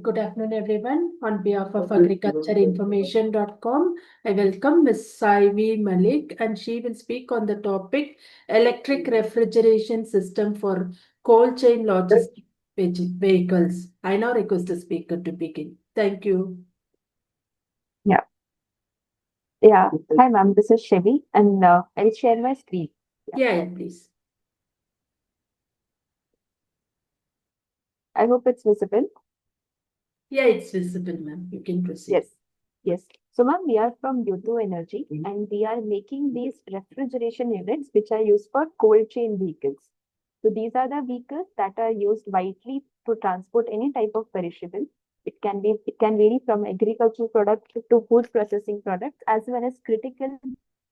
Good afternoon, everyone. On behalf of agricultureinformation.com, I welcome Ms. Shaivi Malik, and she will speak on the topic electric refrigeration system for cold chain logistic vehicles. I now request the speaker to begin. Thank you. Yeah, yeah. Hi, ma'am. This is Chevy, and I'll share my screen. Yeah, please. I hope it's visible. Yeah, it's visible, ma'am. You can proceed. Yes, yes. So, ma'am, we are from Yotuh Energy, and we are making these refrigeration units which are used for cold chain vehicles. So, these are the vehicles that are used widely to transport any type of perishable. It can vary from agricultural products to food processing products as well as critical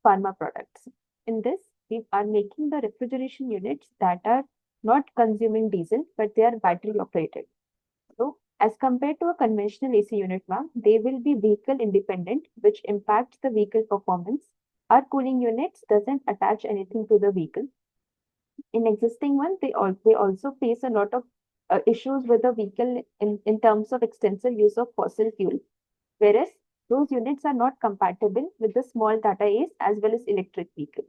pharma products. In this, we are making the refrigeration units that are not consuming diesel, but they are battery operated. So, as compared to a conventional AC unit, ma'am, they will be vehicle independent, which impacts the vehicle performance. Our cooling units doesn't attach anything to the vehicle. In existing ones, they also face a lot of issues with the vehicle in terms of extensive use of fossil fuel, whereas those units are not compatible with the small Tata Ace as well as electric vehicles.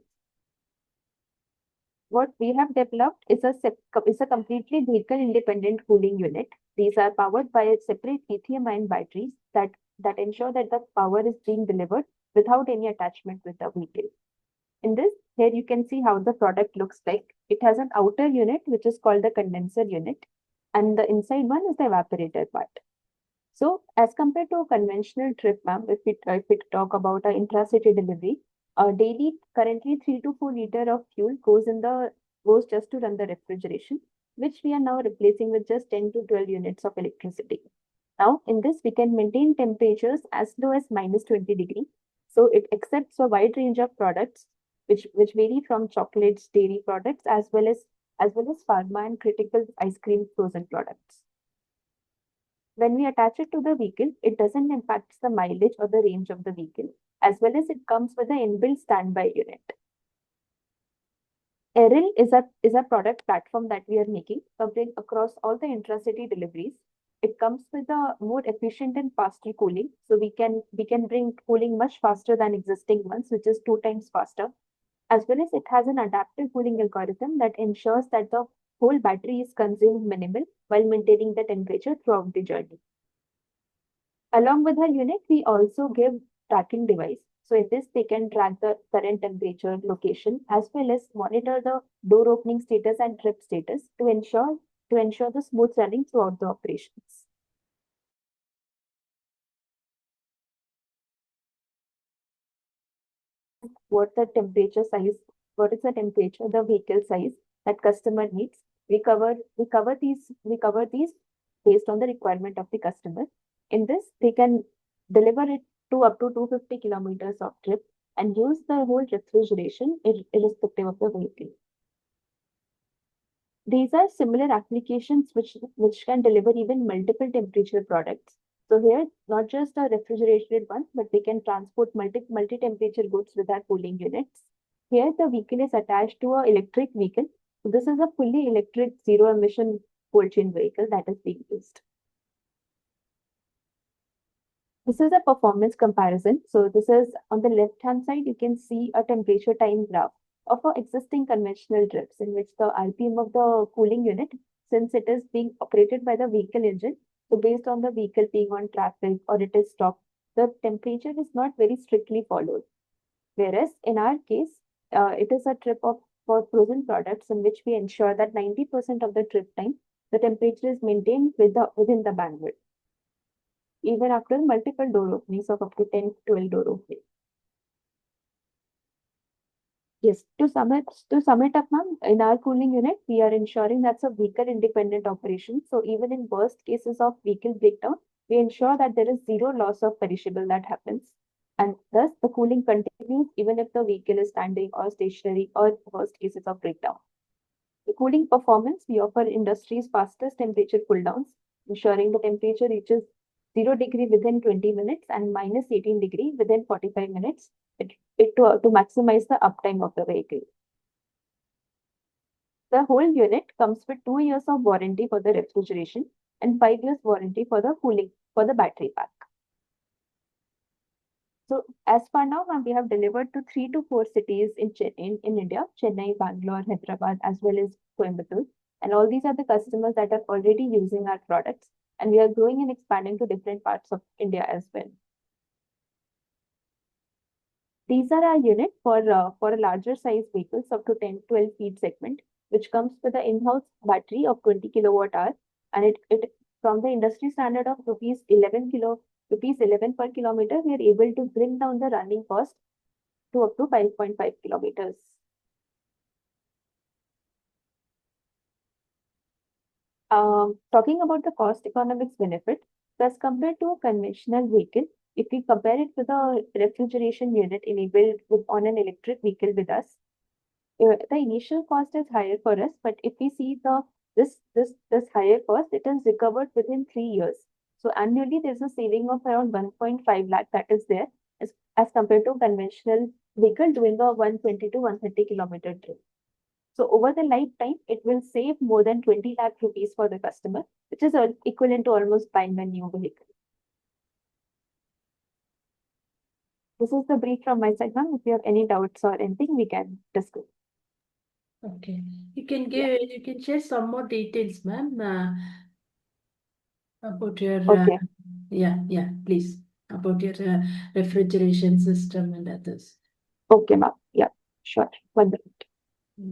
What we have developed is a completely vehicle independent cooling unit. These are powered by separate lithium ion batteries that ensure that the power is being delivered without any attachment with the vehicle. In this, here you can see how the product looks like. It has an outer unit which is called the condenser unit, and the inside one is the evaporator part. So, as compared to a conventional trip, ma'am, if we talk about an intracity delivery, daily currently 3 to 4 liter of fuel goes just to run the refrigeration, which we are now replacing with just 10 to 12 units of electricity. Now, in this, we can maintain temperatures as low as -20 degrees. So, it accepts a wide range of products, which vary from chocolates, dairy products, as well as pharma and critical ice cream frozen products. When we attach it to the vehicle, it doesn't impact the mileage or the range of the vehicle, as well as it comes with an inbuilt standby unit. Eril is a product platform that we are making, covering across all the intracity deliveries. It comes with a more efficient and faster cooling, so we can bring cooling much faster than existing ones, which is 2 times faster. As well as it has an adaptive cooling algorithm that ensures that the whole battery is consumed minimal while maintaining the temperature throughout the journey. Along with her unit, we also give tracking device. So in this, they can track the current temperature, location, as well as monitor the door opening status and trip status to ensure the smooth running throughout the operations. What the temperature size, what is the temperature, the vehicle size that customer needs. We cover these based on the requirement of the customer. In this, they can deliver it to up to 250 kilometers of trip and use the whole refrigeration irrespective of the vehicle. These are similar applications which can deliver even multiple temperature products. So here, not just a refrigerated one, but we can transport multi-temperature goods with our cooling units. Here, the vehicle is attached to an electric vehicle. So this is a fully electric zero-emission cold chain vehicle that is being used. This is a performance comparison. So this is on the left-hand side, you can see a temperature time graph of our existing conventional drips in which the RPM of the cooling unit, since it is being operated by the vehicle engine, so based on the vehicle being on traffic or it is stopped, the temperature is not very strictly followed. Whereas in our case, it is a trip of for frozen products in which we ensure that 90% of the trip time, the temperature is maintained within the bandwidth even after multiple door openings of up to 10 to 12 door openings. Yes, to sum it up, ma'am, in our cooling unit, we are ensuring that's a vehicle independent operation. So even in worst cases of vehicle breakdown, we ensure that there is zero loss of perishable that happens. And thus the cooling continues even if the vehicle is standing or stationary or worst cases of breakdown. The cooling performance, we offer industry's fastest temperature cool downs, ensuring the temperature reaches 0 degree within 20 minutes and -18 degree within 45 minutes to maximize the uptime of the vehicle. The whole unit comes with 2 years of warranty for the refrigeration and 5 years warranty for the cooling for the battery pack. So as for now, ma'am, we have delivered to 3 to 4 cities in India: Chennai, Bangalore, Hyderabad, as well as Coimbatore. And all these are the customers that are already using our products. And we are growing and expanding to different parts of India as well. These are our units for a larger size vehicles up to 10-12 feet segment, which comes with an in-house battery of 20 kilowatt hour, and it from the industry standard of rupees 11 per kilometer, we are able to bring down the running cost to up to 5.5 kilometers. Talking about the cost economics benefit, as compared to a conventional vehicle, if we compare it with a refrigeration unit enabled on an electric vehicle with us, the initial cost is higher for us, but if we see this higher cost, it is recovered within 3 years. So annually, there's a saving of around 1.5 lakh that is there as compared to conventional vehicle doing a 120 to 130 kilometer trip. So over the lifetime, it will save more than 20 lakh rupees for the customer, which is equivalent to almost buying a new vehicle. This is the brief from my side, ma'am. If you have any doubts or anything, we can discuss. Okay. You can share some more details, ma'am, about your Okay. yeah, please. About your refrigeration system and others. Okay, ma'am. Yeah, sure. 1 minute.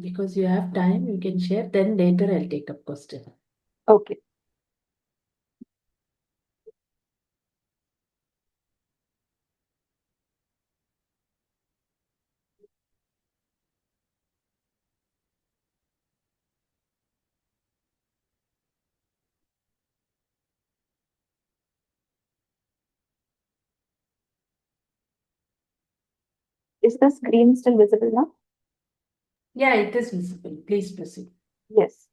Because you have time, you can share. Then later I'll take up question. Okay. Is the screen still visible now? Yeah, it is visible. Please proceed. Yes.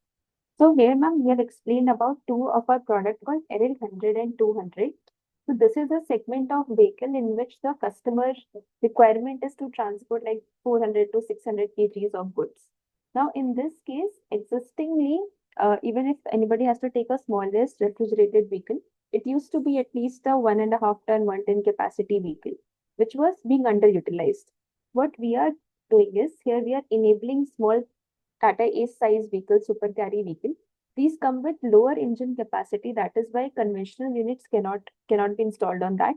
So here, ma'am, we have explained about two of our product called Eril 100 and 200. So this is a segment of vehicle in which the customer requirement is to transport like 400 to 600 kgs of goods. Now, in this case, existingly, even if anybody has to take a smallest refrigerated vehicle, it used to be at least a 1.5 ton, 110 capacity vehicle, which was being underutilized. What we are doing is here we are enabling small Tata Ace size vehicle, super carry vehicle. These come with lower engine capacity. That is why conventional units cannot be installed on that.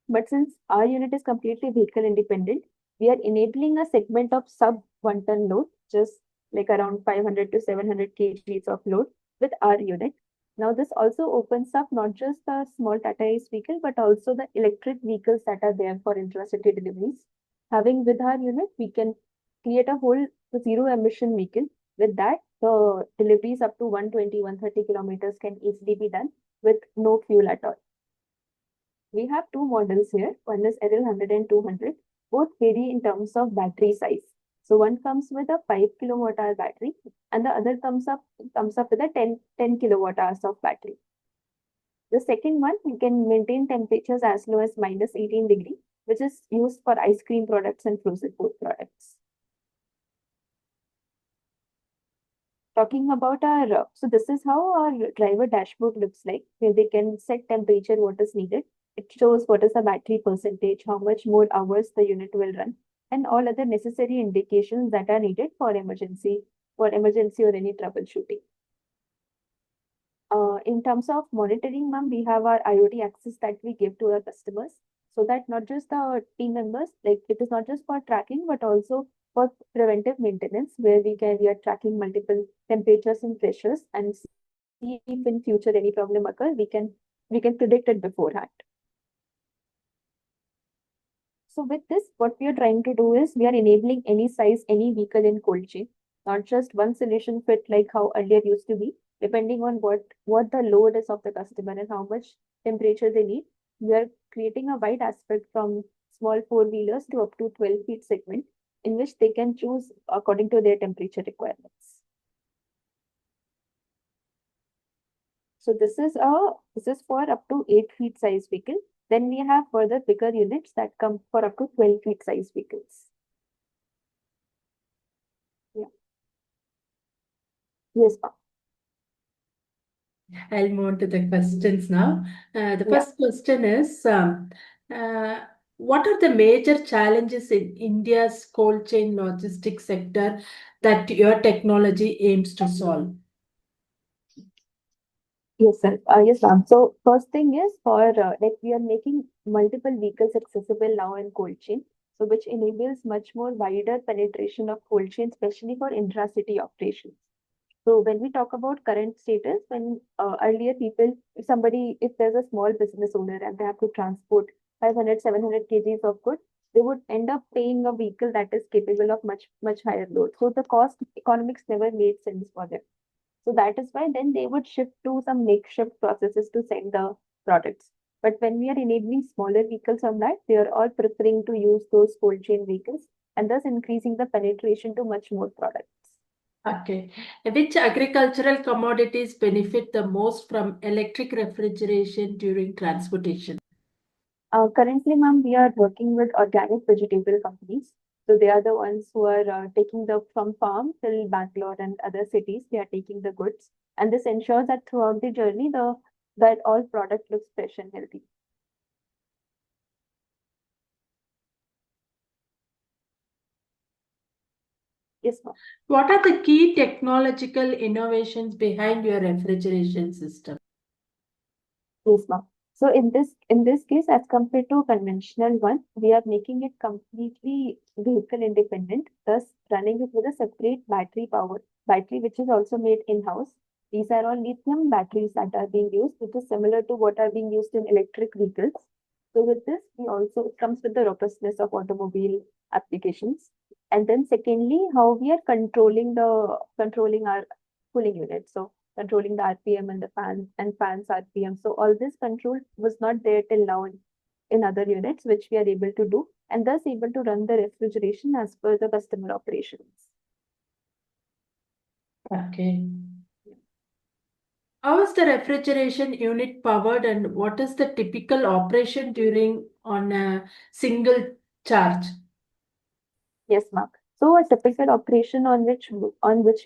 But since our unit is completely vehicle independent, we are enabling a segment of sub 1 ton load, just like around 500 to 700 kgs of load with our unit. Now, this also opens up not just the small Tata Ace vehicle, but also the electric vehicles that are there for intracity deliveries. Having with our unit, we can create a whole zero emission vehicle. With that, the deliveries up to 120, 130 kilometers can easily be done with no fuel at all. We have two models here. One is Eril 100 and 200. Both vary in terms of battery size. So one comes with a 5 kilowatt hour battery and the other comes up with a 10 kilowatt hours of battery. The second one, you can maintain temperatures as low as minus 18 degree, which is used for ice cream products and frozen food products. Talking about our, so this is how our driver dashboard looks like, where they can set temperature, what is needed. It shows what is the battery percentage, how much more hours the unit will run, and all other necessary indications that are needed for emergency or any troubleshooting. In terms of monitoring, ma'am, we have our IoT access that we give to our customers, so that not just the team members, like it is not just for tracking, but also for preventive maintenance, where we are tracking multiple temperatures and pressures and see if in future any problem occurs, we can predict it beforehand. So with this, what we are trying to do is we are enabling any size, any vehicle in cold chain, not just one solution fit like how earlier used to be, depending on what the load is of the customer and how much temperature they need. We are creating a wide aspect from small four-wheelers to up to 12 feet segment, in which they can choose according to their temperature requirements. So this is for up to 8 feet size vehicle. Then we have further bigger units that come for up to 12 feet size vehicles. Yeah. Yes, ma'am. I'll move on to the questions now. The Yeah. first question is, uh, what are the major challenges in India's cold chain logistics sector that your technology aims to solve? Yes, sir. Yes, ma'am. So first thing is for like we are making multiple vehicles accessible now in cold chain, so which enables much more wider penetration of cold chain, especially for intra-city operations. So when we talk about current status, when earlier people, if there's a small business owner and they have to transport 500, 700 kgs of goods, they would end up paying a vehicle that is capable of much higher load. So the cost economics never made sense for them. So that is why then they would shift to some makeshift processes to send the products. But when we are enabling smaller vehicles on that, they are all preferring to use those cold chain vehicles and thus increasing the penetration to much more products. Okay. Which agricultural commodities benefit the most from electric refrigeration during transportation? Currently, ma'am, we are working with organic vegetable companies. So they are the ones who are taking the from farm till Bangalore and other cities. They are taking the goods, and this ensures that throughout the journey, the that all product looks fresh and healthy. Yes, ma'am. What are the key technological innovations behind your refrigeration system? Yes, ma'am. So in this case, as compared to conventional one, we are making it completely vehicle independent, thus running it with a separate battery which is also made in-house. These are all lithium batteries that are being used, which is similar to what are being used in electric vehicles. So with this, we also it comes with the robustness of automobile applications. And then secondly, how we are controlling our cooling unit. So controlling the RPM and the fans RPM. So all this control was not there till now in other units, which we are able to do, and thus able to run the refrigeration as per the customer operations. Okay. How is the refrigeration unit powered and what is the typical operation during on a single charge? Yes, Mark. So a typical operation on which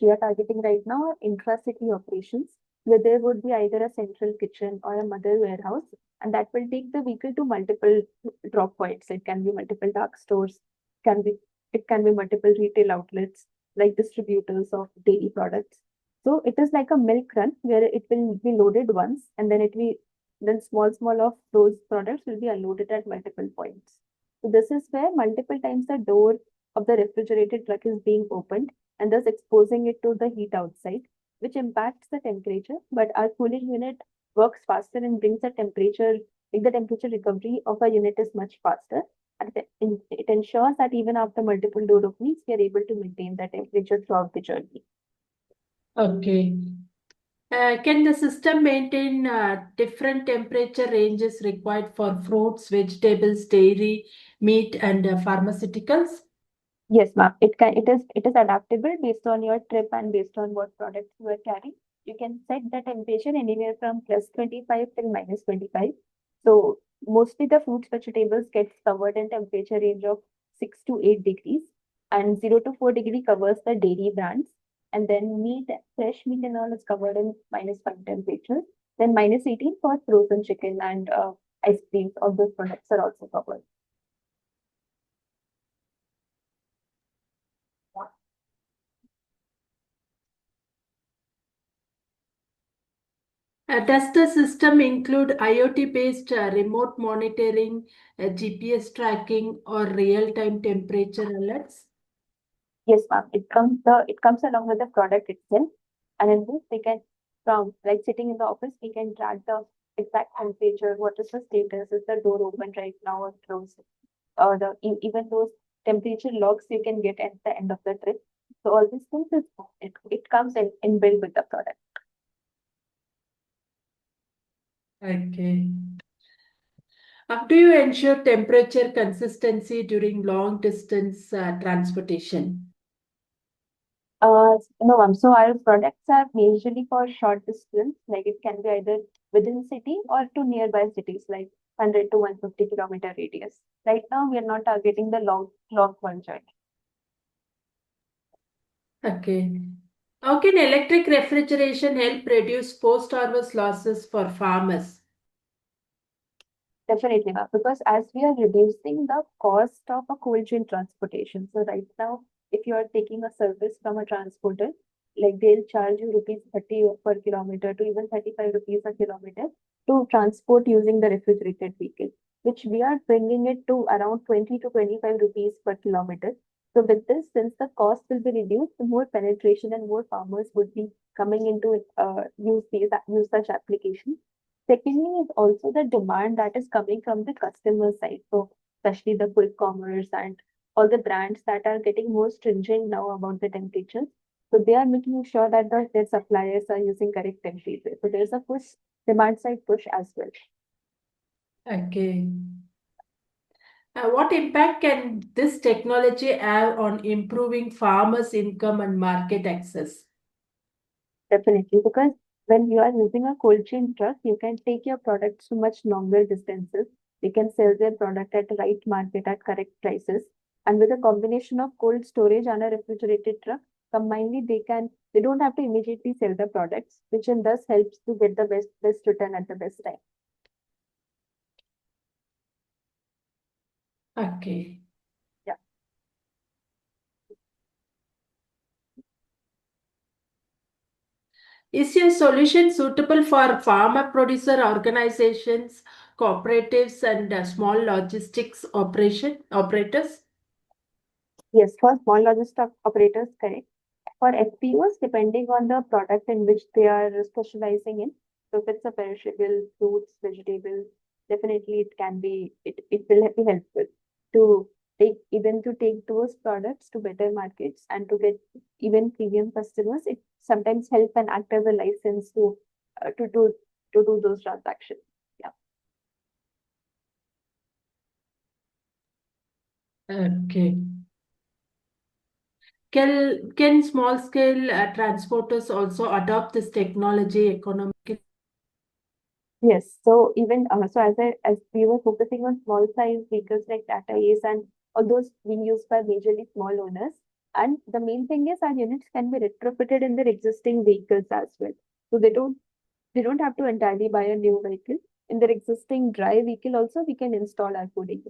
we are targeting right now are intra-city operations, where there would be either a central kitchen or a mother warehouse, and that will take the vehicle to multiple drop points. It can be multiple dark stores, can be it can be multiple retail outlets like distributors of dairy products. So it is like a milk run where it will be loaded once, and then small of those products will be unloaded at multiple points. So this is where multiple times the door of the refrigerated truck is being opened and thus exposing it to the heat outside, which impacts the temperature. But our cooling unit works faster and the temperature recovery of our unit is much faster. And it ensures that even after multiple door openings, we are able to maintain the temperature throughout the journey. Okay. Can the system maintain different temperature ranges required for fruits, vegetables, dairy, meat, and pharmaceuticals? Yes, ma'am. It is adaptable based on your trip and based on what products you are carrying. You can set the temperature anywhere from plus 25 till minus 25. So mostly the fruits, vegetables gets covered in temperature range of 6 to 8 degrees, and 0 to 4 degree covers the dairy brands. And then fresh meat and all is covered in minus 5 temperature. Then minus 18 for frozen chicken and ice creams. All those products are also covered. Does the system include IoT-based remote monitoring, GPS tracking, or real-time temperature alerts? Yes, ma'am. It comes along with the product itself, and in this we can from like sitting in the office we can track the exact temperature. What is the status? Is the door open right now or closed? Or even those temperature logs you can get at the end of the trip. So all these things it comes in inbuilt with the product. Okay. How do you ensure temperature consistency during long distance transportation? No, ma'am. So our products are majorly for short distance, like it can be either within city or to nearby cities, like 100 to 150-kilometer radius. Right now, we are not targeting the long one journey. Okay. How can electric refrigeration help reduce post-harvest losses for farmers? Definitely, ma'am, because as we are reducing the cost of a cold chain transportation. So right now, if you are taking a service from a transporter, like they'll charge you rupees 30 per kilometer to even 35 rupees a kilometer to transport using the refrigerated vehicle, which we are bringing it to around 20 to 25 rupees per kilometer. So with this, since the cost will be reduced, the more penetration and more farmers would be coming into use such applications. Secondly, is also the demand that is coming from the customer side. So, especially the quick commerce and all the brands that are getting more stringent now about the temperatures. So, they are making sure that their suppliers are using correct temperatures. So, there's a push, demand side push as well. Okay. What impact can this technology have on improving farmers' income and market access? Definitely, because when you are using a cold chain truck, you can take your products to much longer distances. You can sell their product at the right market at correct prices. And with a combination of cold storage and a refrigerated truck, combinedly they don't have to immediately sell the products, which in thus helps to get the best return at the best time. Okay. Yeah. Is your solution suitable for farmer producer organizations, cooperatives, and small logistics operators? Yes, for small logistic operators, correct. For FPOs, depending on the product in which they are specializing in. So if it's a perishable, fruits, vegetables, definitely it will be helpful to take those products to better markets and to get even premium customers. It sometimes help and act as a license uh, to do to do those transactions. Yeah. Okay. Can small scale transporters also adopt this technology economically? Yes, so even so as we were focusing on small size vehicles like Tata Ace and all those being used by majorly small owners. And the main thing is our units can be retrofitted in their existing vehicles as well. So they don't have to entirely buy a new vehicle. In their existing dry vehicle also we can install our cooling.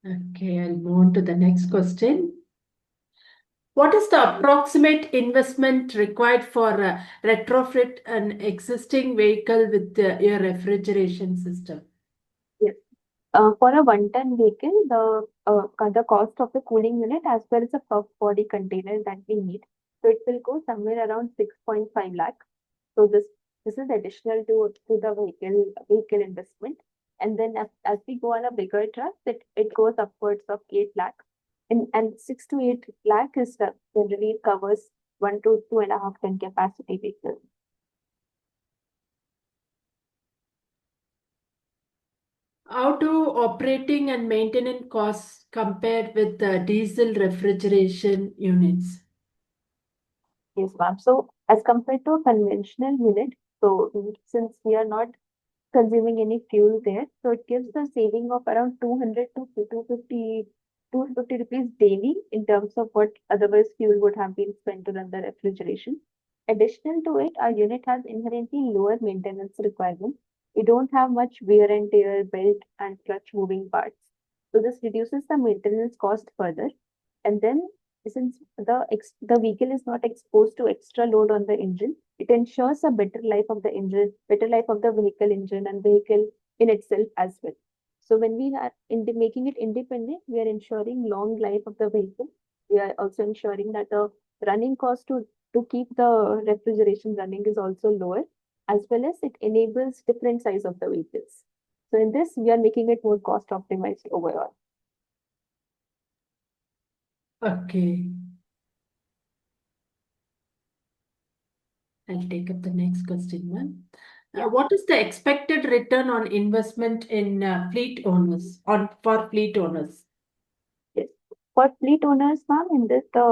Okay, I'll move on to the next question. What is the approximate investment required for retrofit an existing vehicle with your refrigeration system? Yes. For a one-ton vehicle, the cost of the cooling unit as well as a puff body container that we need. So it will go somewhere around 6.5 lakh. So this is additional to the vehicle investment. And then as we go on a bigger truck, it goes upwards of 8 lakh. And 6 to 8 lakh is generally covers 1 to 2.5 ton capacity vehicles. How do operating and maintenance costs compare with the diesel refrigeration units? Yes, ma'am. So as compared to a conventional unit, so since we are not consuming any fuel there. So it gives the saving of around 200 to 250 rupees daily in terms of what otherwise fuel would have been spent to run the refrigeration. Additional to it, our unit has inherently lower maintenance requirements. We don't have much wear and tear, belt and clutch moving parts. So this reduces the maintenance cost further. And then since the vehicle is not exposed to extra load on the engine, it ensures a better life of the engine, better life of the vehicle engine and vehicle in itself as well. So when we are making it independent, we are ensuring long life of the vehicle. We are also ensuring that the running cost to keep the refrigeration running is also lower, as well as it enables different size of the vehicles. So in this, we are making it more cost optimized overall. Okay, I'll take up the next question, ma'am. Yeah. What is the expected return on investment in fleet owners for fleet owners? Yes. For fleet owners, ma'am, in this, there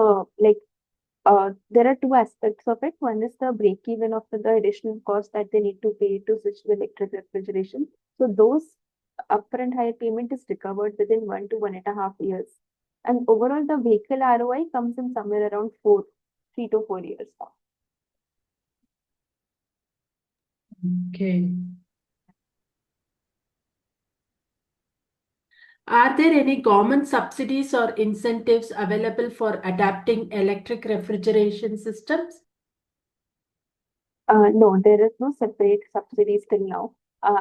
are two aspects of it. One is the break even of the additional cost that they need to pay to switch to electric refrigeration. So those upfront higher payment is recovered within 1 to 1.5 years. And overall, the vehicle ROI comes in somewhere around 3 to 4 years now. Okay. Are there any government subsidies or incentives available for adapting electric refrigeration systems? No, there is no separate subsidies till now.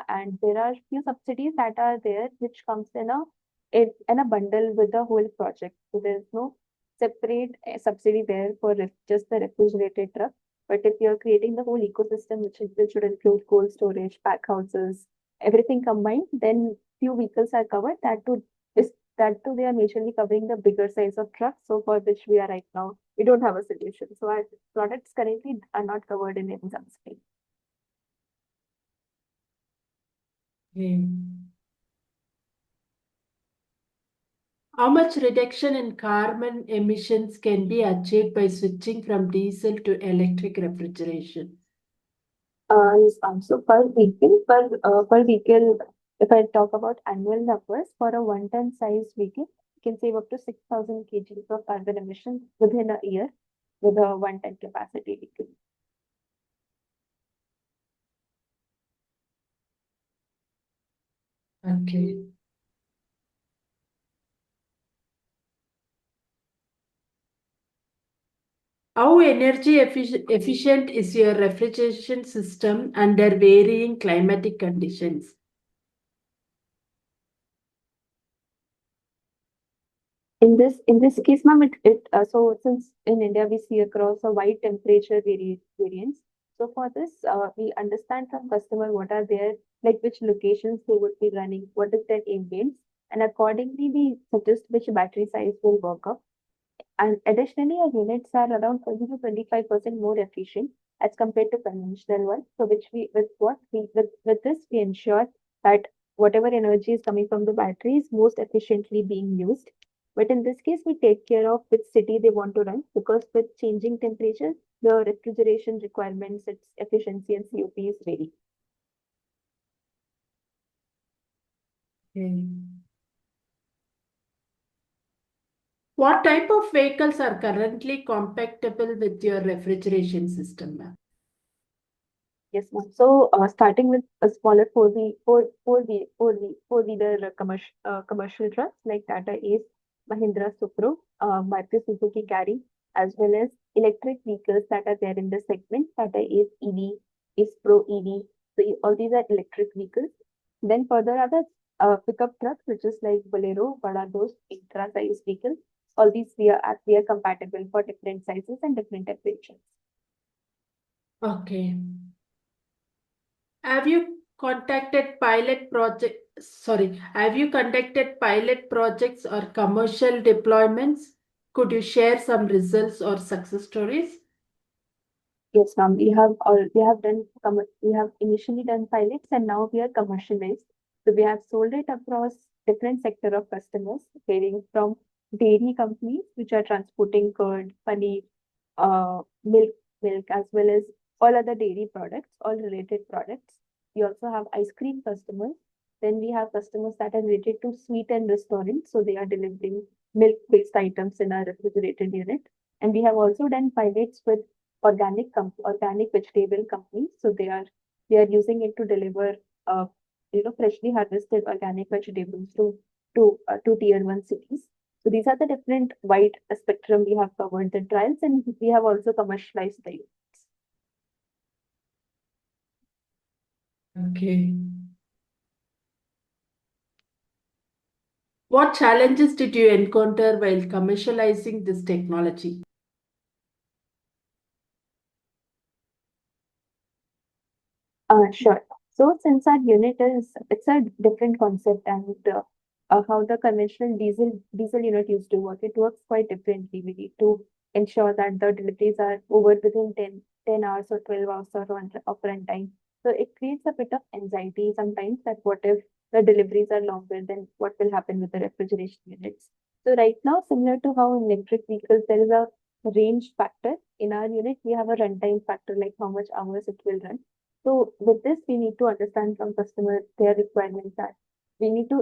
And there are few subsidies that are there which comes in a bundle with the whole project. So there's no separate subsidy there for just the refrigerated truck. But if you're creating the whole ecosystem, which should include cold storage, pack houses, everything combined, then few vehicles are covered. That too they are majorly covering the bigger size of trucks. So for which we are right now, we don't have a solution. So our products currently are not covered in any subsidy. Okay. How much reduction in carbon emissions can be achieved by switching from diesel to electric refrigeration? Yes, so per vehicle, if I talk about annual numbers, for a 1-ton size vehicle, you can save up to 6,000 kgs of carbon emissions within a year with a 1-ton capacity vehicle. Okay. How energy efficient is your refrigeration system under varying climatic conditions? In this case, ma'am, so since in India we see across a wide temperature variance. So for this, we understand from customer what are their like which locations they would be running, what is their ambience, and accordingly we suggest which battery size will work up. And additionally, our units are around 20 to 25% more efficient as compared to conventional ones. So which we with this we ensure that whatever energy is coming from the battery is most efficiently being used. But in this case, we take care of which city they want to run because with changing temperatures, the refrigeration requirements, its efficiency and COPs vary. Okay. What type of vehicles are currently compatible with your refrigeration system, ma'am? Yes, ma'am. So, starting with a smaller four-wheeler commercial trucks like Tata Ace, Mahindra Supro, Maruti Suzuki Carry, as well as electric vehicles that are there in the segment, Tata Ace EV, Ace Pro EV. So, all these are electric vehicles. Then further are the pickup trucks, which is like Bolero, Bada Dost, Intra size vehicles. All these we are compatible for different sizes and different temperatures. Okay. Have you contacted pilot project? Sorry, have you conducted pilot projects or commercial deployments? Could you share some results or success stories? Yes, ma'am. We have initially done pilots and now we are commercialized. So we have sold it across different sector of customers, varying from dairy companies which are transporting curd, paneer, milk, as well as all other dairy products, all related products. We also have ice cream customers. Then we have customers that are related to sweet and restaurants, so they are delivering milk-based items in our refrigerated unit. And we have also done pilots with organic vegetable companies. So they are using it to deliver freshly harvested organic vegetables to tier 1 cities. So these are the different wide spectrum we have covered the trials and we have also commercialized the units. Okay. What challenges did you encounter while commercializing this technology? Sure. So since our unit it's a different concept and how the conventional diesel unit used to work, it works quite differently. We need to ensure that the deliveries are over within 10 hours or 12 hours of runtime. So it creates a bit of anxiety sometimes that what if the deliveries are longer, then what will happen with the refrigeration units? So right now, similar to how in electric vehicles, there is a range factor. In our unit, we have a runtime factor, like how much hours it will run. So with this, we need to understand from customer their requirements that we need to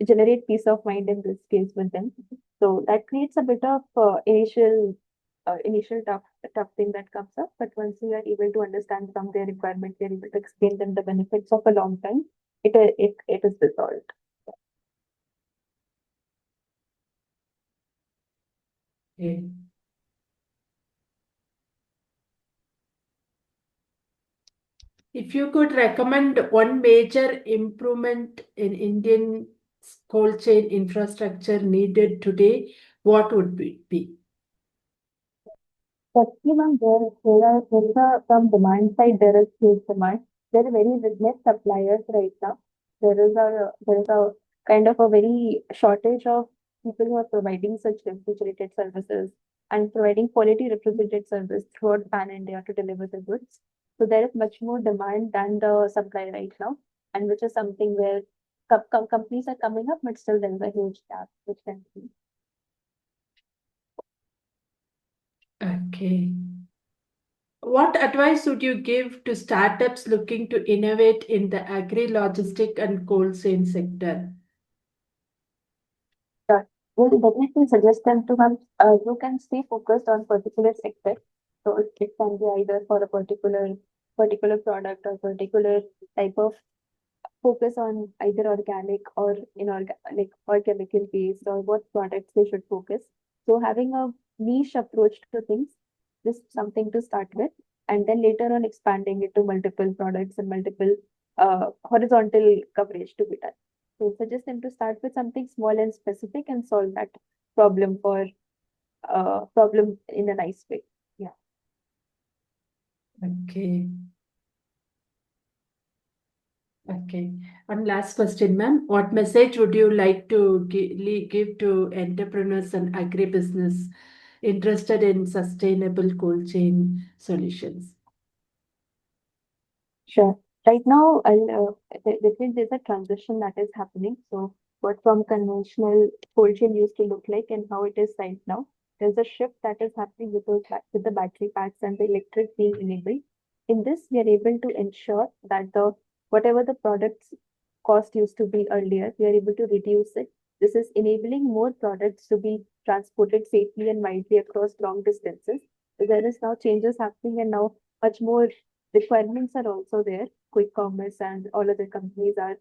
generate peace of mind in this case with them. So that creates a bit of initial tough thing that comes up. But once we are able to understand from their requirements, we are able to explain them the benefits of a long time. It is resolved. Okay. If you could recommend one major improvement in Indian cold chain infrastructure needed today, what would it be? Firstly, ma'am, from demand side, there is huge demand. There are very less suppliers right now. There is a kind of a very shortage of people who are providing such refrigerated services and providing quality refrigerated service throughout Pan India to deliver the goods. So there is much more demand than the supply right now, and which is something where companies are coming up, but still there is a huge gap which can be. Okay. What advice would you give to startups looking to innovate in the agri-logistic and cold chain sector? Sure. We'll definitely suggest them to have, you can stay focused on particular sector. So it can be either for a particular product or particular type of focus on either organic or inorganic or chemical based or what products they should focus. So having a niche approach to things, this is something to start with, and then later on expanding it to multiple products and multiple horizontal coverage to be done. So suggest them to start with something small and specific and solve that problem in a nice way. Yeah. Okay. Okay. One last question, ma'am. What message would you like to give to entrepreneurs and agribusiness interested in sustainable cold chain solutions? Sure. Right now, there's a transition that is happening. So, what from conventional cold chain used to look like and how it is right now, there's a shift that is happening with the battery packs and the electric being enabled. In this, we are able to ensure that the whatever the products cost used to be earlier, we are able to reduce it. This is enabling more products to be transported safely and widely across long distances. So there is now changes happening, and now much more requirements are also there. Quick commerce and all other companies are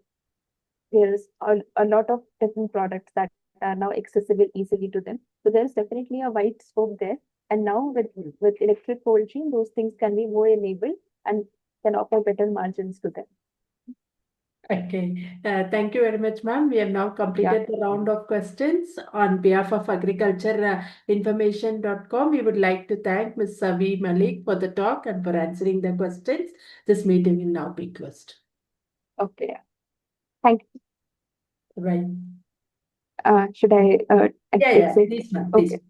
there's a lot of different products that are now accessible easily to them. So there's definitely a wide scope there. And now with electric cold chain, those things can be more enabled and can offer better margins to them. Okay. Thank you very much, ma'am. We have now Yeah. completed the round of questions. On behalf of agriculture information.com, we would like to thank Ms. Savi Malik for the talk and for answering the questions. This meeting will now be closed. Okay. Thank you. Right. Should I Yeah, exit? please, ma'am. Okay. Please.